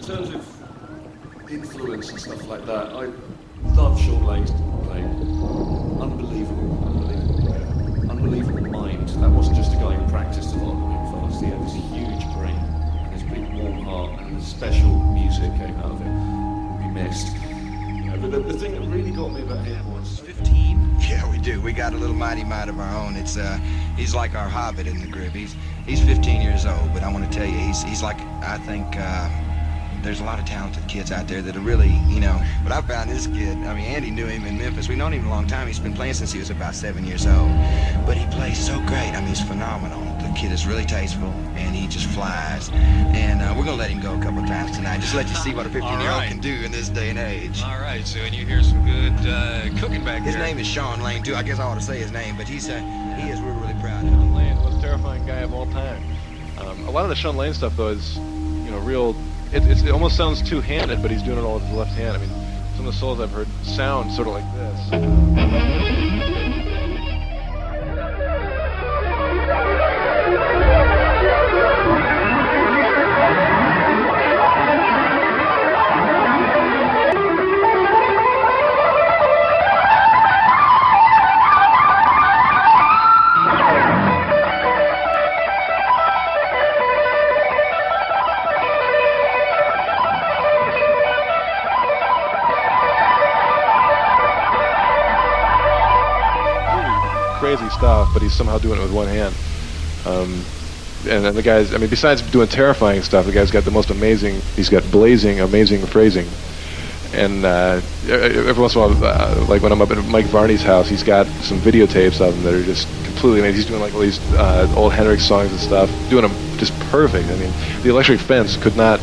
terms of influence and stuff like that, I love Shawn Lane's playing. Unbelievable mind. That wasn't just a guy who practiced a lot and fast. He had this huge brain and this big warm heart, and special music came out of it. Be missed. But the thing that really got me about him was 15. Yeah, we do. We got a little mighty mind of our own. He's like our hobbit in the group. He's 15 years old, but I want to tell you, he's like, I think, there's a lot of talented kids out there that are really, but I found this kid, Andy knew him in Memphis. We've known him a long time. He's been playing since he was about 7 years old. But he plays so great. He's phenomenal. The kid is really tasteful, and he just flies. And we're going to let him go a couple of times tonight, just let you see what a 15-year-old can do in this day and age. All right, so and you hear some good cooking back his there. Name is Shawn Lane, too. I guess I ought to say his name, but he is, we're really proud of him. Shawn Lane, the most terrifying guy of all time. A lot of the Shawn Lane stuff, though, is, real. It almost sounds two-handed, but he's doing it all with his left hand. Some of the solos I've heard sound sort of like this. Crazy stuff, but he's somehow doing it with one hand. And then the guy's, besides doing terrifying stuff, the guy's got the most amazing, he's got amazing phrasing. And every once in a while, like when I'm up at Mike Varney's house, he's got some videotapes of him that are just completely amazing. He's doing like all these old Hendrix songs and stuff, doing them just perfect. The Electric Fence could not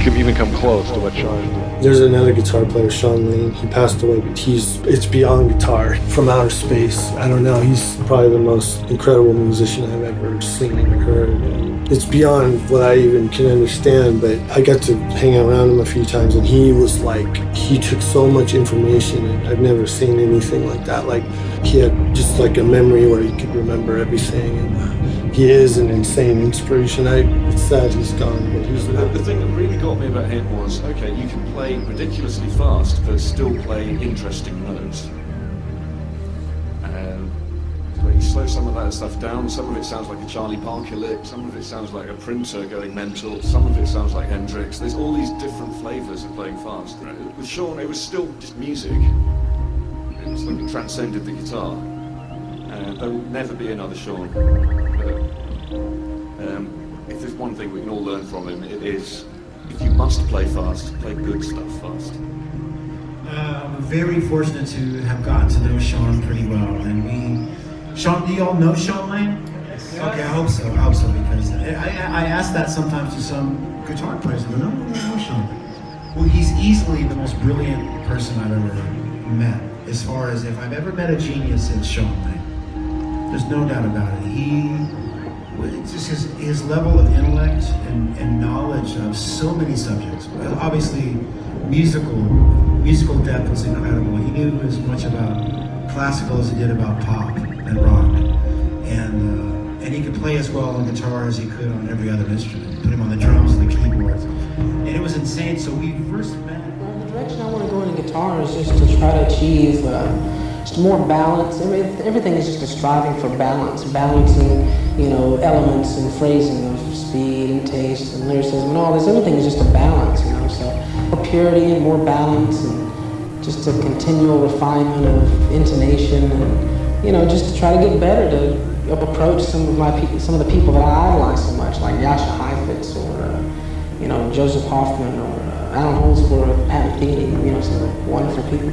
even come close to what Shawn did. There's another guitar player, Shawn Lane. He passed away, but it's beyond guitar, from outer space. I don't know, he's probably the most incredible musician I've ever seen and heard. And it's beyond what I even can understand, but I got to hang around him a few times, and he took so much information, and I've never seen anything like that. Like, he had just like a memory where he could remember everything, and he is an insane inspiration. It's sad he's gone, but he's the thing that really got me about him was, okay, you can play ridiculously fast, but still play interesting notes. And you slow some of that stuff down. Some of it sounds like a Charlie Parker lick. Some of it sounds like a printer going mental. Some of it sounds like Hendrix. There's all these different flavors of playing fast. With Shawn, it was still just music. It was like it transcended the guitar. There will never be another Shawn. If there's one thing we can all learn from him, it is, if you must play fast, play good stuff fast. I'm very fortunate to have gotten to know Shawn pretty well. And Shawn, do you all know Shawn Lane? Yes. Okay, I hope so, because I ask that sometimes to some guitar players, and I don't know Shawn. Well, he's easily the most brilliant person I've ever met. As far as if I've ever met a genius, it's Shawn Lane. There's no doubt about it. It's just his level of intellect and knowledge of so many subjects. Well, obviously, musical depth was incredible. He knew as much about classical as he did about pop and rock, and he could play as well on guitar as he could on every other instrument. Put him on the drums and the keyboards, and it was insane. So we first met. Well, the direction I want to go in guitar is just to try to achieve just more balance. Everything is just a striving for balance, balancing, elements and phrasing of speed and taste and lyricism and all this. Everything is just a balance, so more purity and more balance, and just a continual refinement of intonation, and just to try to get better to approach some of the people that I idolize so much, like Jascha Heifetz or Joseph Hoffman or Alan Holdsworth or Pat Metheny, some wonderful people.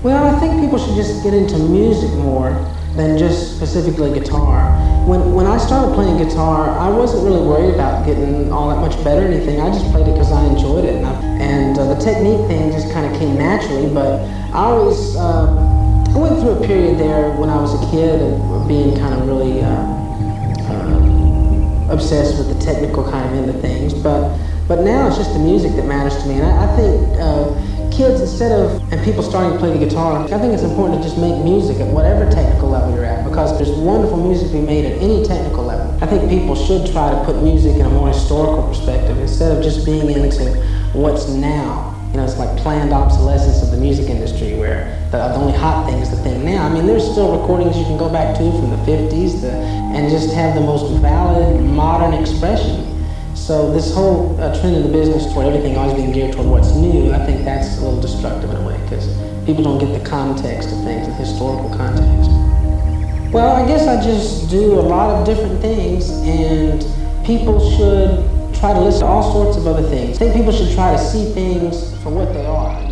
Well, I think people should just get into music more than just specifically guitar. When I started playing guitar, I wasn't really worried about getting all that much better or anything. I just played it because I enjoyed it, and the technique thing just kind of came naturally. But I went through a period there when I was a kid of being kind of really obsessed with the technical kind of end of things. But now it's just the music that matters to me, and I think kids, and people starting to play the guitar, I think it's important to just make music at whatever technical level you're at, because there's wonderful music to be made at any technical level. I think people should try to put music in a more historical perspective instead of just being into what's now. You know, it's like planned obsolescence of the music industry where the only hot thing is the thing now. I mean, there's still recordings you can go back to from the 50s and just have the most valid modern expression. So this whole trend in the business toward everything always being geared toward what's new, I think that's a little destructive in a way because people don't get the context of things, the historical context. Well, I guess I just do a lot of different things, and people should try to listen to all sorts of other things. I think people should try to see things for what they are.